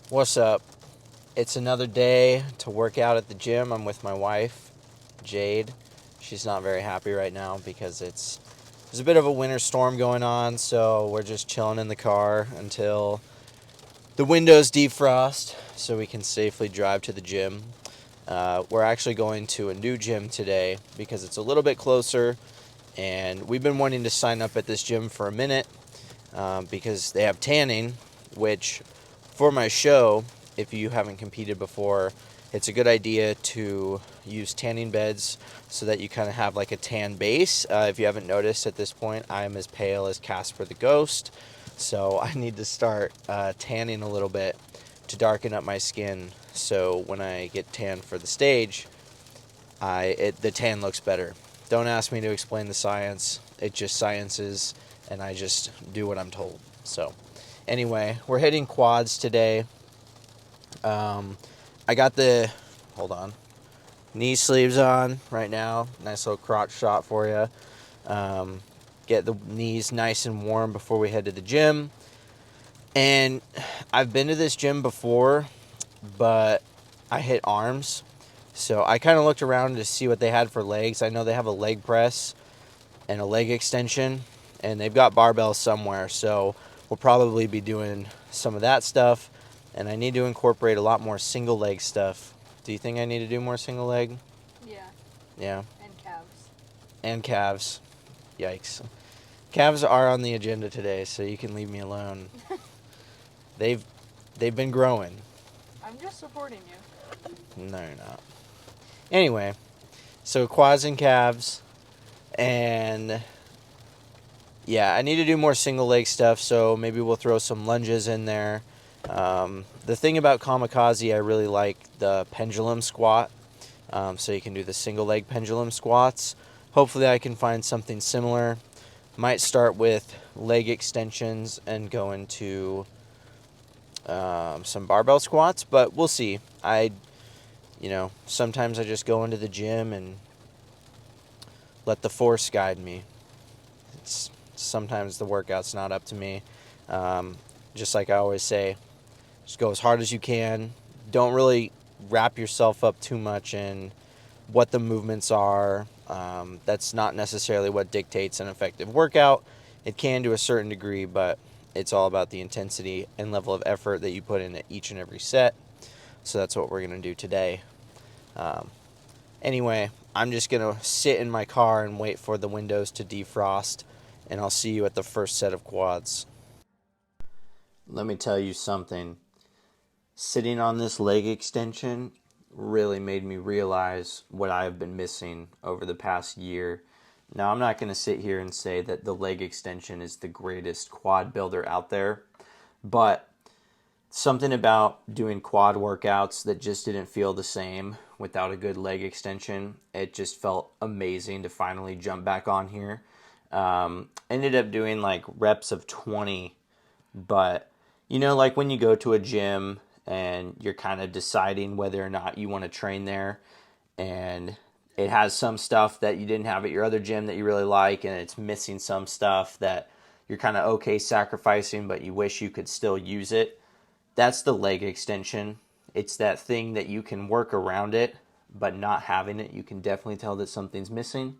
What's up? It's another day to work out at the gym. I'm with my wife, Jade. She's not very happy right now because there's a bit of a winter storm going on, so we're just chilling in the car until the windows defrost so we can safely drive to the gym. We're actually going to a new gym today because it's a little bit closer, and we've been wanting to sign up at this gym for a minute because they have tanning, which for my show, if you haven't competed before, it's a good idea to use tanning beds so that you kind of have like a tan base. If you haven't noticed at this point, I am as pale as Casper the Ghost, so I need to start tanning a little bit to darken up my skin so when I get tan for the stage, the tan looks better. Don't ask me to explain the science. It just sciences, and I just do what I'm told. So, anyway, we're hitting quads today. I got the knee sleeves on right now. Nice little crotch shot for you. Get the knees nice and warm before we head to the gym. And I've been to this gym before, but I hit arms. So I kind of looked around to see what they had for legs. I know they have a leg press and a leg extension, and they've got barbells somewhere. So we'll probably be doing some of that stuff. And I need to incorporate a lot more single leg stuff. Do you think I need to do more single leg? Yeah. Yeah. And calves. And calves. Yikes. Calves are on the agenda today, so you can leave me alone. They've been growing. I'm just supporting you. No, you're not. Anyway, so quads and calves, and yeah, I need to do more single leg stuff, so maybe we'll throw some lunges in there. The thing about Kamikaze, I really like the pendulum squat, so you can do the single leg pendulum squats. Hopefully I can find something similar. Might start with leg extensions and go into some barbell squats, but we'll see. Sometimes I just go into the gym and let the force guide me. Sometimes the workout's not up to me. Just like I always say, just go as hard as you can. Don't really wrap yourself up too much in what the movements are. That's not necessarily what dictates an effective workout. It can to a certain degree, but it's all about the intensity and level of effort that you put into each and every set. So that's what we're going to do today. Anyway, I'm just going to sit in my car and wait for the windows to defrost, and I'll see you at the first set of quads. Let me tell you something. Sitting on this leg extension really made me realize what I have been missing over the past year. Now, I'm not going to sit here and say that the leg extension is the greatest quad builder out there, but something about doing quad workouts that just didn't feel the same without a good leg extension. It just felt amazing to finally jump back on here. Ended up doing like reps of 20, but like when you go to a gym and you're kind of deciding whether or not you want to train there, and it has some stuff that you didn't have at your other gym that you really like, and it's missing some stuff that you're kind of okay sacrificing, but you wish you could still use it. That's the leg extension. It's that thing that you can work around it, but not having it, you can definitely tell that something's missing.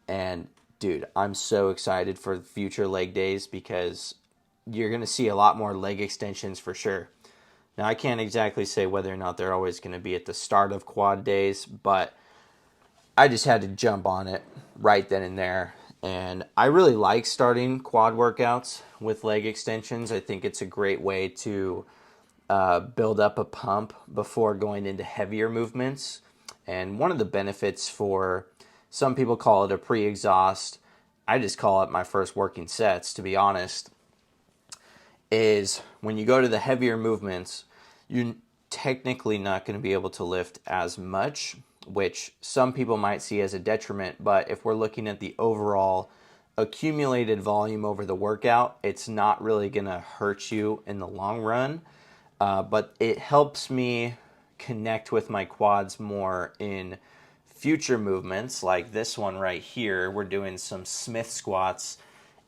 And dude, I'm so excited for future leg days because you're going to see a lot more leg extensions for sure. Now, I can't exactly say whether or not they're always going to be at the start of quad days, but I just had to jump on it right then and there. And I really like starting quad workouts with leg extensions. I think it's a great way to build up a pump before going into heavier movements. And one of the benefits for some people call it a pre-exhaust, I just call it my first working sets, to be honest, is when you go to the heavier movements, you're technically not going to be able to lift as much, which some people might see as a detriment. But if we're looking at the overall accumulated volume over the workout, it's not really going to hurt you in the long run. But it helps me connect with my quads more in future movements like this one right here. We're doing some Smith squats,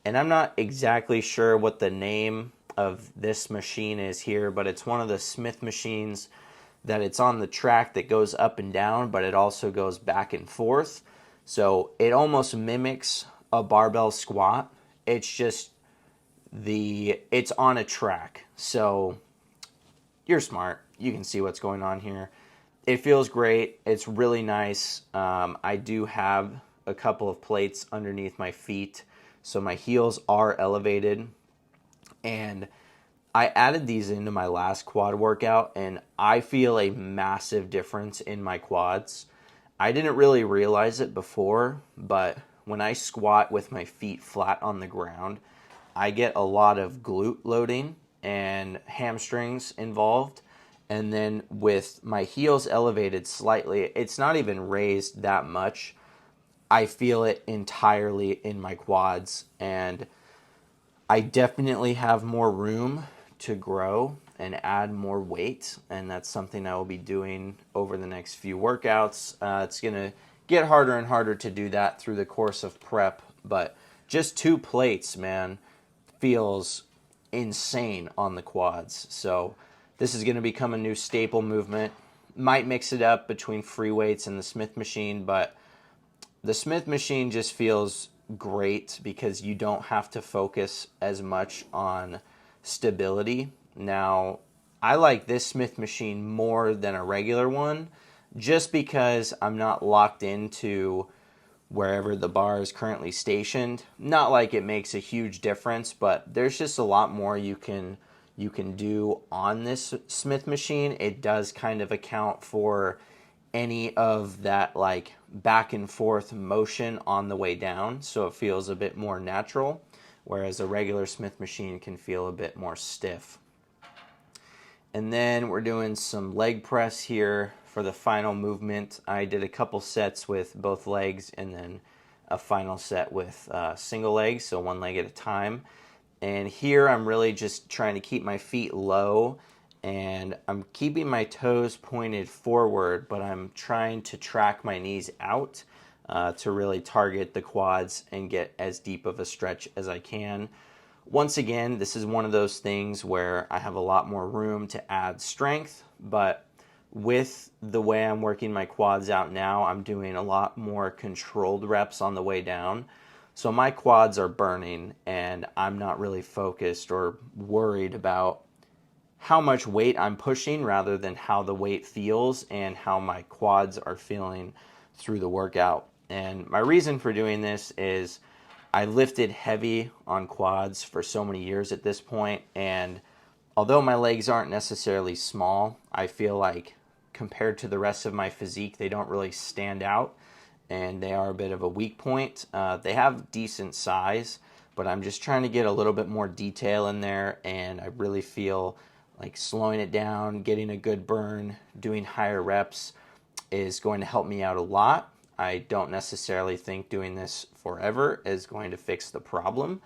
and I'm not exactly sure what the name of this machine is here, but it's one of the Smith machines that it's on the track that goes up and down, but it also goes back and forth. So it almost mimics a barbell squat. It's just it's on a track. So you're smart. You can see what's going on here. It feels great. It's really nice. I do have a couple of plates underneath my feet, so my heels are elevated. And I added these into my last quad workout, and I feel a massive difference in my quads. I didn't really realize it before, but when I squat with my feet flat on the ground, I get a lot of glute loading and hamstrings involved. And then with my heels elevated slightly, it's not even raised that much. I feel it entirely in my quads, and I definitely have more room to grow and add more weight, and that's something I will be doing over the next few workouts. It's going to get harder and harder to do that through the course of prep, but just 2 plates, man, feels insane on the quads. So this is going to become a new staple movement. Might mix it up between free weights and the Smith machine, but the Smith machine just feels great because you don't have to focus as much on stability. Now, I like this Smith machine more than a regular one just because I'm not locked into wherever the bar is currently stationed. Not like it makes a huge difference, but there's just a lot more you can do on this Smith machine. It does kind of account for any of that like back and forth motion on the way down, so it feels a bit more natural, whereas a regular Smith machine can feel a bit more stiff. And then we're doing some leg press here for the final movement. I did a couple sets with both legs and then a final set with single legs, so one leg at a time. And here I'm really just trying to keep my feet low, and I'm keeping my toes pointed forward, but I'm trying to track my knees out to really target the quads and get as deep of a stretch as I can. Once again, this is one of those things where I have a lot more room to add strength, but with the way I'm working my quads out now, I'm doing a lot more controlled reps on the way down. So my quads are burning, and I'm not really focused or worried about how much weight I'm pushing rather than how the weight feels and how my quads are feeling through the workout. And my reason for doing this is I lifted heavy on quads for so many years at this point, and although my legs aren't necessarily small, I feel like compared to the rest of my physique, they don't really stand out, and they are a bit of a weak point. They have decent size, but I'm just trying to get a little bit more detail in there, and I really feel like slowing it down, getting a good burn, doing higher reps is going to help me out a lot. I don't necessarily think doing this forever is going to fix the problem,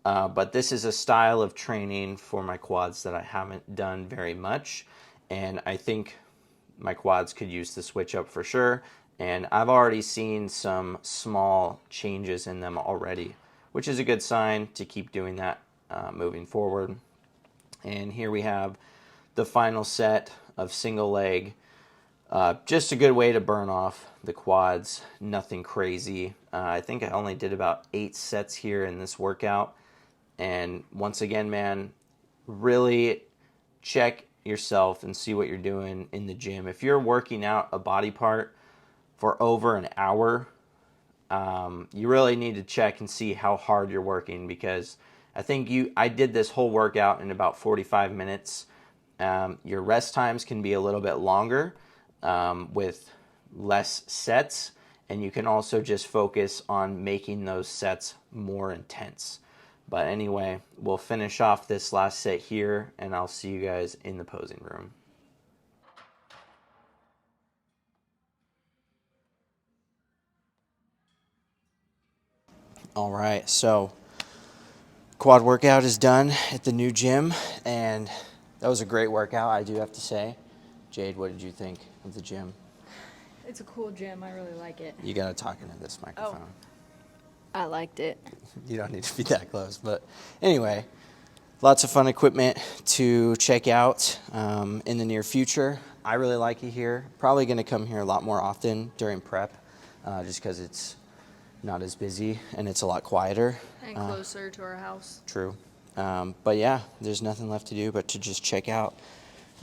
but this is a style of training for my quads that I haven't done very much, and I think my quads could use the switch up for sure, and I've already seen some small changes in them already, which is a good sign to keep doing that moving forward. And here we have the final set of single leg. Just a good way to burn off the quads, nothing crazy. I think I only did about 8 sets here in this workout. And once again, man, really check yourself and see what you're doing in the gym. If you're working out a body part for over an hour, you really need to check and see how hard you're working, because I did this whole workout in about 45 minutes. Your rest times can be a little bit longer with less sets, and you can also just focus on making those sets more intense. But anyway, we'll finish off this last set here, and I'll see you guys in the posing room. All right, so quad workout is done at the new gym, and that was a great workout, I do have to say. Jade, what did you think of the gym? It's a cool gym. I really like it. You gotta talk into this microphone. I liked it. You don't need to be that close, but anyway, lots of fun equipment to check out in the near future. I really like it here. Probably going to come here a lot more often during prep, just because it's not as busy and it's a lot quieter. And closer to our house. True. But yeah, there's nothing left to do but to just check out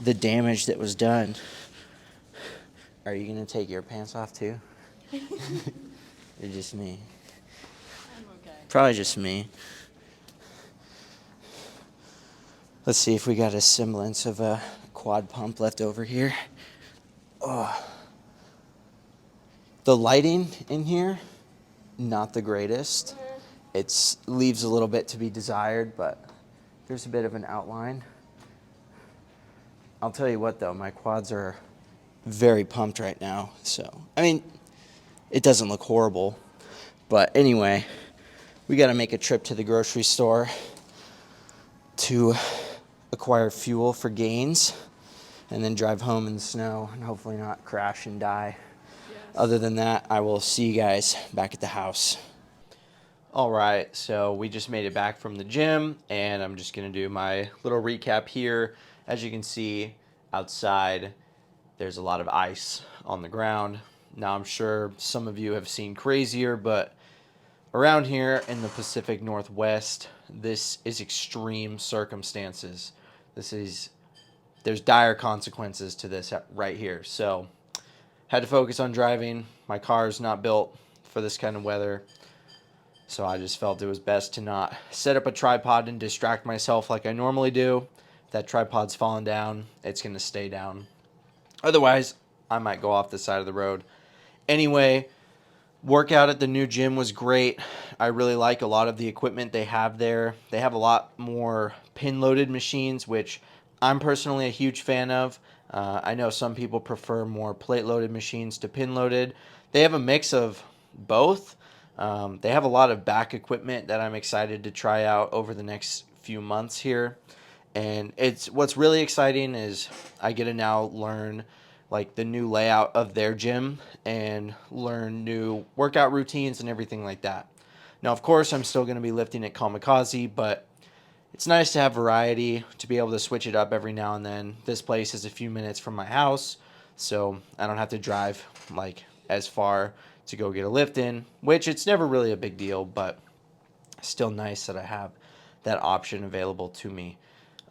the damage that was done. Are you going to take your pants off too? Or just me? I'm okay. Probably just me. Let's see if we got a semblance of a quad pump left over here. Oh. The lighting in here, not the greatest. It leaves a little bit to be desired, but there's a bit of an outline. I'll tell you what though, my quads are very pumped right now. So, I mean, it doesn't look horrible. But anyway, we got to make a trip to the grocery store to acquire fuel for Gaines and then drive home in the snow and hopefully not crash and die. Yes. Other than that, I will see you guys back at the house. All right, so we just made it back from the gym, and I'm just going to do my little recap here. As you can see outside, there's a lot of ice on the ground. Now, I'm sure some of you have seen crazier, but around here in the Pacific Northwest, this is extreme circumstances. There's dire consequences to this right here. So, had to focus on driving. My car is not built for this kind of weather. So I just felt it was best to not set up a tripod and distract myself like I normally do. If that tripod's falling down, it's going to stay down. Otherwise, I might go off the side of the road. Anyway, workout at the new gym was great. I really like a lot of the equipment they have there. They have a lot more pin-loaded machines, which I'm personally a huge fan of. I know some people prefer more plate-loaded machines to pin-loaded. They have a mix of both. They have a lot of back equipment that I'm excited to try out over the next few months here. And what's really exciting is I get to now learn like the new layout of their gym and learn new workout routines and everything like that. Now, of course, I'm still going to be lifting at Kamikaze, but it's nice to have variety, to be able to switch it up every now and then. This place is a few minutes from my house, so I don't have to drive like as far to go get a lift in, which it's never really a big deal, but still nice that I have that option available to me.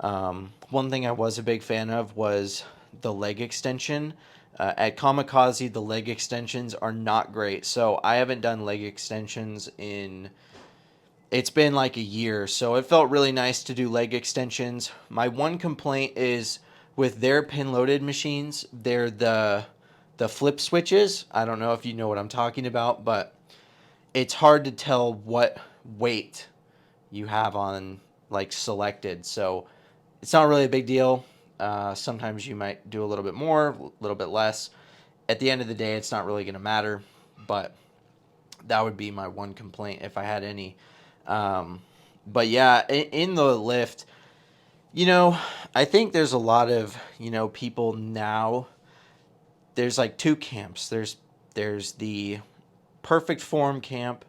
One thing I was a big fan of was the leg extension. At Kamikaze, the leg extensions are not great. So I haven't done leg extensions it's been like a year. So it felt really nice to do leg extensions. My one complaint is with their pin loaded machines, they're the flip switches. I don't know if you know what I'm talking about, but it's hard to tell what weight you have on like selected. So it's not really a big deal. Sometimes you might do a little bit more, a little bit less. At the end of the day, it's not really going to matter, but that would be my one complaint if I had any. But yeah, in the lift, I think there's a lot of, people now. There's like two camps. There's the perfect form camp,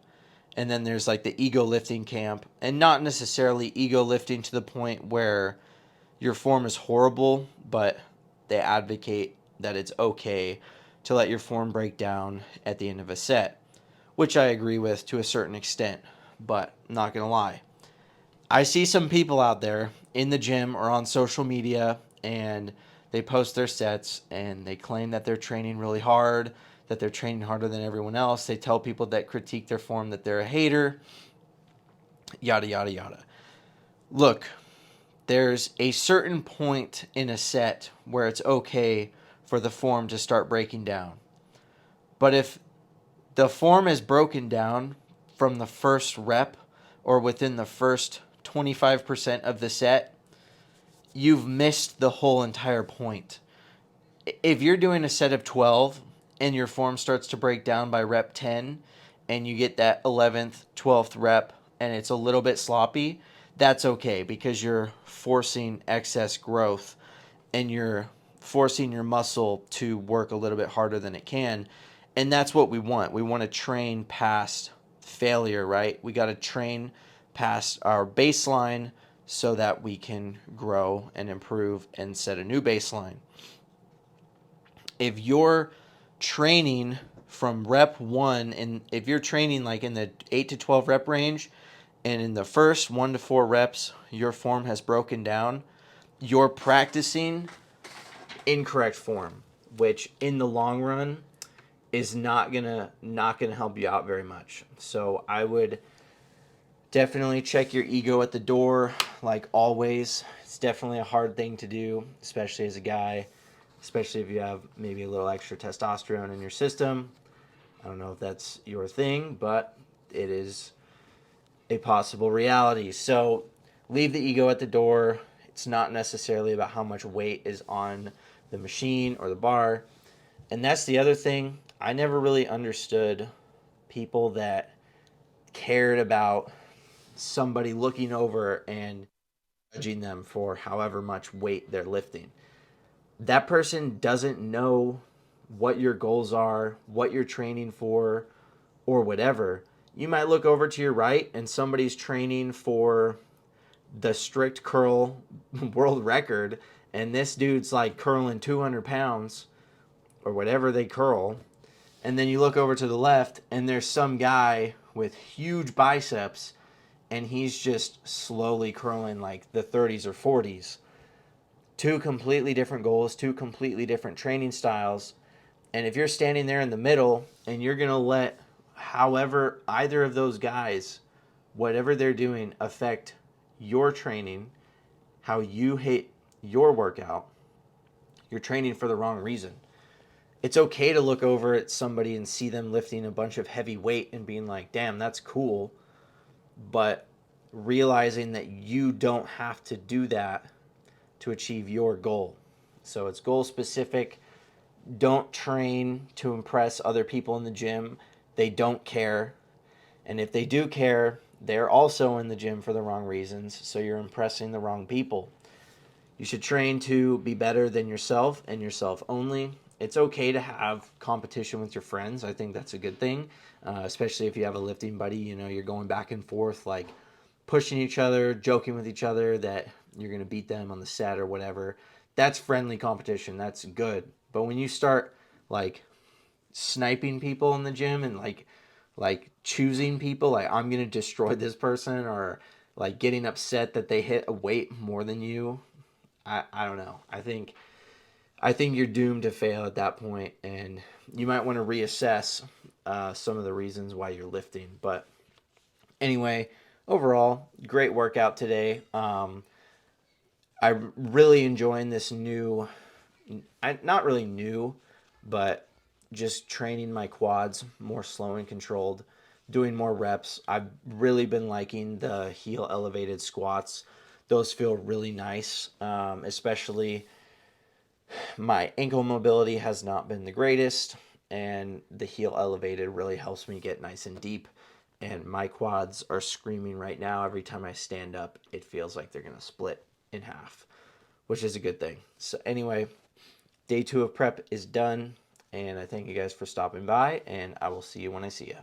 and then there's like the ego lifting camp, and not necessarily ego lifting to the point where your form is horrible, but they advocate that it's okay to let your form break down at the end of a set, which I agree with to a certain extent, but I'm not going to lie. I see some people out there in the gym or on social media, and they post their sets, and they claim that they're training really hard, that they're training harder than everyone else. They tell people that critique their form that they're a hater, yada, yada, yada. Look, there's a certain point in a set where it's okay for the form to start breaking down. But if the form is broken down from the first rep or within the first 25% of the set, you've missed the whole entire point. If you're doing a set of 12 and your form starts to break down by rep 10 and you get that 11th, 12th rep and it's a little bit sloppy, that's okay because you're forcing excess growth and you're forcing your muscle to work a little bit harder than it can. And that's what we want. We want to train past failure, right? We got to train past our baseline so that we can grow and improve and set a new baseline. If you're training from rep 1, and if you're training like in the 8 to 12 rep range, and in the first 1 to 4 reps your form has broken down, you're practicing incorrect form, which in the long run is not gonna help you out very much. So I would definitely check your ego at the door, like always. It's definitely a hard thing to do, especially as a guy, especially if you have maybe a little extra testosterone in your system. I don't know if that's your thing, but it is a possible reality. So leave the ego at the door. It's not necessarily about how much weight is on the machine or the bar. And that's the other thing. I never really understood people that cared about somebody looking over and judging them for however much weight they're lifting. That person doesn't know what your goals are, what you're training for, or whatever. You might look over to your right and somebody's training for the strict curl world record, and this dude's like curling 200 pounds or whatever they curl. And then you look over to the left and there's some guy with huge biceps and he's just slowly curling like the 30s or 40s. Two completely different goals, two completely different training styles. And if you're standing there in the middle and you're going to let however either of those guys, whatever they're doing, affect your training, how you hit your workout, you're training for the wrong reason. It's okay to look over at somebody and see them lifting a bunch of heavy weight and being like, damn, that's cool. But realizing that you don't have to do that to achieve your goal. So it's goal specific. Don't train to impress other people in the gym. They don't care. And if they do care, they're also in the gym for the wrong reasons. So you're impressing the wrong people. You should train to be better than yourself and yourself only. It's okay to have competition with your friends. I think that's a good thing, especially if you have a lifting buddy. You know, you're going back and forth, like pushing each other, joking with each other that you're going to beat them on the set or whatever. That's friendly competition. That's good. But when you start like sniping people in the gym and like choosing people, like I'm going to destroy this person, or like getting upset that they hit a weight more than you, I don't know. I think you're doomed to fail at that point, and you might want to reassess some of the reasons why you're lifting. But anyway, overall, great workout today. I'm really enjoying this new, not really new, but just training my quads more slow and controlled, doing more reps. I've really been liking the heel elevated squats. Those feel really nice, especially my ankle mobility has not been the greatest, and the heel elevated really helps me get nice and deep. And my quads are screaming right now. Every time I stand up, it feels like they're going to split in half, which is a good thing. So, anyway, day 2 of prep is done, and I thank you guys for stopping by, and I will see you when I see you.